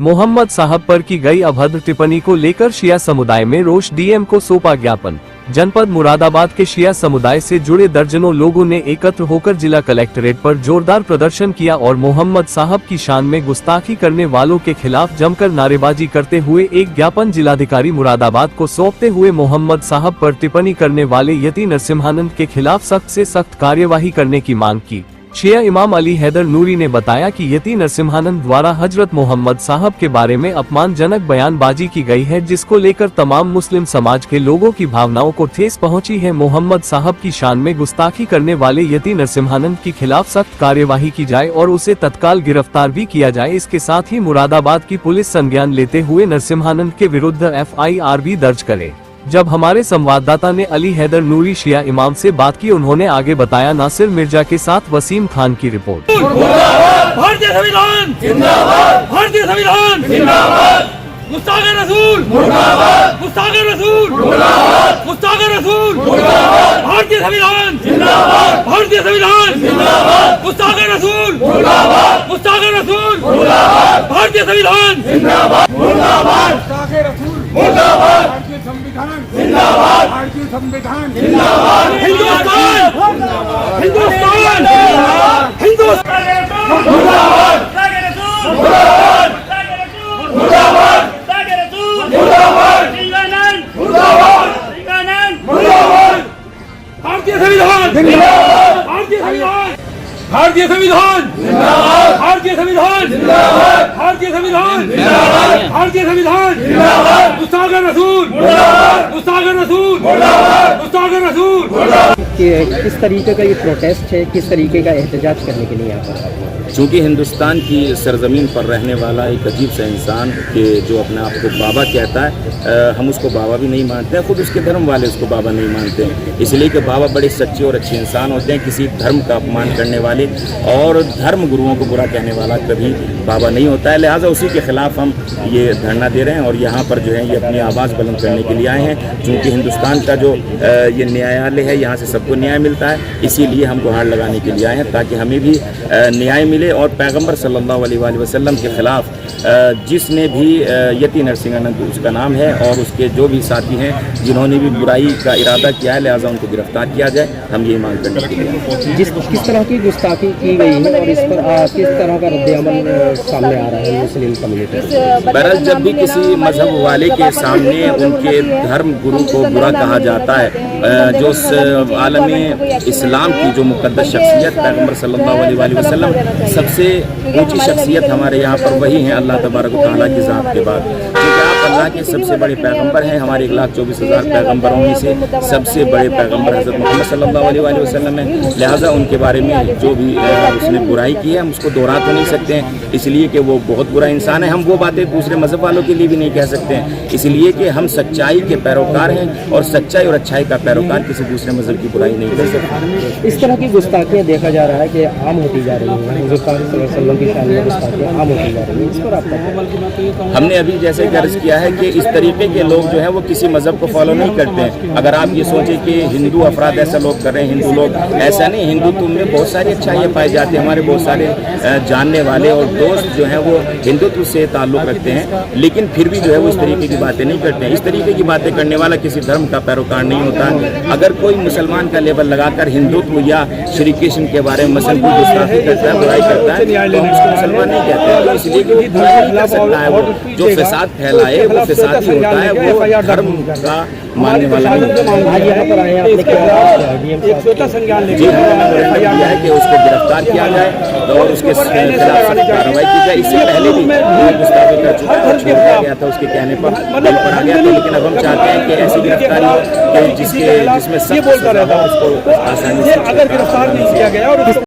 मोहम्मद साहब पर की गई अभद्र टिप्पणी को लेकर शिया समुदाय में रोष, डीएम को सौंपा ज्ञापन। जनपद मुरादाबाद के शिया समुदाय से जुड़े दर्जनों लोगों ने एकत्र होकर जिला कलेक्ट्रेट पर जोरदार प्रदर्शन किया और मोहम्मद साहब की शान में गुस्ताखी करने वालों के खिलाफ जमकर नारेबाजी करते हुए एक ज्ञापन जिलाधिकारी मुरादाबाद को सौंपते हुए मोहम्मद साहब पर टिप्पणी करने वाले यति नरसिम्हानंद के खिलाफ सख्त से सख्त कार्यवाही करने की मांग की। शिया इमाम अली हैदर नूरी ने बताया कि यति नरसिम्हानंद द्वारा हजरत मोहम्मद साहब के बारे में अपमानजनक बयानबाजी की गई है, जिसको लेकर तमाम मुस्लिम समाज के लोगों की भावनाओं को ठेस पहुंची है। मोहम्मद साहब की शान में गुस्ताखी करने वाले यति नरसिम्हानंद के खिलाफ सख्त कार्यवाही की जाए और उसे तत्काल गिरफ्तार भी किया जाए। इसके साथ ही मुरादाबाद की पुलिस संज्ञान लेते हुए नरसिम्हानंद के विरुद्ध FIR भी दर्ज करे। जब हमारे संवाददाता ने अली हैदर नूरी शिया इमाम से बात की, उन्होंने आगे बताया। नासिर मिर्जा के साथ वसीम खान की रिपोर्ट। भारतीय संविधान जिंदाबाद, भारतीय संविधान जिंदाबाद, मुस्ताक रसूल मुर्दाबाद, मुस्ताक रसूल मुर्दाबाद, मुस्ताक रसूल मुर्दाबाद, भारतीय संविधान जिंदाबाद, भारतीय संविधान जिंदाबाद, मुस्ताक रसूल मुर्दाबाद, मुस्ताक रसूल मुर्दाबाद, भारतीय संविधान जिंदाबाद, मुर्दाबाद, मुस्ताक रसूल मुर्दाबाद, भारतीय संविधान जिंदाबाद, भारतीय संविधान जिंदाबाद, हिंदुस्तान हिंदुस्तान हिंदुस्तान मुर्दाबाद, मुर्दाबाद, मुर्दाबाद, भारतीय संविधान जिंदाबाद, भारतीय संविधान, भारतीय संविधान जिंदाबाद, भारतीय संविधान जिंदाबाद, भारतीय संविधान जिंदाबाद, भारतीय संविधान जिंदाबाद, मुस्ताक रसूल मुर्दाबाद, मुस्ताक रसूल मुर्दाबाद, मुस्ताक रसूल मुर्दाबाद। किस तरीके का ये प्रोटेस्ट है, किस तरीके का एहतजाज करने के लिए यहाँ पर? चूँकि हिंदुस्तान की सरजमीन पर रहने वाला एक अजीब सा इंसान के जो अपने आप को बाबा कहता है, हम उसको बाबा भी नहीं मानते हैं, खुद उसके धर्म वाले उसको बाबा नहीं मानते हैं। इसलिए कि बाबा बड़े सच्चे और अच्छे इंसान होते हैं। किसी धर्म का अपमान करने वाले और धर्म गुरुओं को बुरा कहने वाला कभी बाबा नहीं होता है। लिहाजा उसी के खिलाफ हम ये धरना दे रहे हैं और यहाँ पर जो है ये अपनी आवाज़ बुलंद करने के लिए आए हैं। चूँकि हिंदुस्तान का जो ये न्यायालय है, यहाँ से सबको न्याय मिलता है, इसीलिए हम गुहार लगाने के लिए आए हैं ताकि हमें भी न्याय मिले। और पैगंबर सल्लल्लाहु अलैहि वसल्लम के खिलाफ जिसने भी यति नरसिम्हानंद उसका नाम है और उसके जो भी साथी हैं जिन्होंने भी बुराई का इरादा किया है, लिहाजा उनको गिरफ्तार किया जाए। हम ये मांग करने के लिए किस तरह की गुस्ताखी की गई है और इस पर किस तरह का रद्द-ए-अमल सामने आ रहा है मुस्लिम कम्युनिटी? बहरहाल जब भी किसी मजहब वाले के सामने उनके धर्म गुरु को बुरा कहा जाता है, जो आलम इस्लाम की जो मुक़द्दस शख्सियत पैगंबर सल्लल्लाहु अलैहि वसल्लम, सबसे ऊंची शख्सियत हमारे यहाँ पर वही हैं अल्लाह तबारक व तआला की ज़ात के बाद। क्योंकि आप अल्लाह के सबसे बड़े पैगंबर हैं। हमारे 1,24,000 पैगंबरों में से सबसे बड़े पैगंबर हज़रत मोहम्मद सल्लल्लाहु अलैहि वसल्लम हैं। लिहाजा उनके बारे में जो भी उसने बुराई की है हम उसको दोहरा तो नहीं सकते हैं, इसलिए कि वो बहुत बुरा इंसान है। हम वो बातें दूसरे मज़हब वालों के लिए भी नहीं कह सकते हैं, इसलिए कि हम सच्चाई के पैरोकार हैं और सच्चाई और अच्छाई का पैरोकार किसी दूसरे मज़हब की बुराई नहीं कर सकते। इस तरह की गुस्ताखियाँ देखा जा रहा है कि आम होती जा रही है, हिंदुस्तान की शान में गुस्ताखियाँ आम होती जा रही है, इस पर आपका? हमने अभी जैसे अर्ज किया है कि इस तरीके के लोग जो है वो किसी मज़हब को फॉलो नहीं करते हैं। अगर आप ये सोचें कि हिंदू अफराद ऐसा लोग कर रहे हैं, हिंदू लोग ऐसा नहीं, हिंदुत्व में बहुत सारी अच्छाइयाँ पाई जाती हैं। हमारे बहुत सारे जानने वाले और दोस्त जो हैं वो हिंदुत्व से ताल्लुक़ रखते हैं, लेकिन फिर भी जो है वो इस तरीके की बातें नहीं करते हैं। इस तरीके की बातें करने वाला किसी धर्म का पैरोकार नहीं होता। अगर कोई मुसलमान का लेबल लगाकर हिंदुत्व या श्री कृष्ण के बारे में मसलन कोई गुस्ताखी करता है, बुराई करता है, तो हम उसको मुसलमान नहीं कहते हैं। तो इसलिए कि वो बुराई नहीं कर सकता है। वो जो फसाद फैलाए वो फसाद ही होता है, वो धर्म का मानने वाला नहीं। आज यहाँ पर आए आपने क्या संज्ञान जी किया है कि उसको गिरफ्तार किया जाए और उसके खिलाफ कार्रवाई की जाए। इससे पहले भी गुस्ताखी कर चुका है, छोड़ दिया गया था उसके कहने पर, जेल पड़ा गया था। लेकिन अब हम चाहते हैं कि ऐसी गिरफ्तारी जिसमें सख्त सज़ा हो उसको आसानी से अगर गिरफ्तार नहीं किया गया और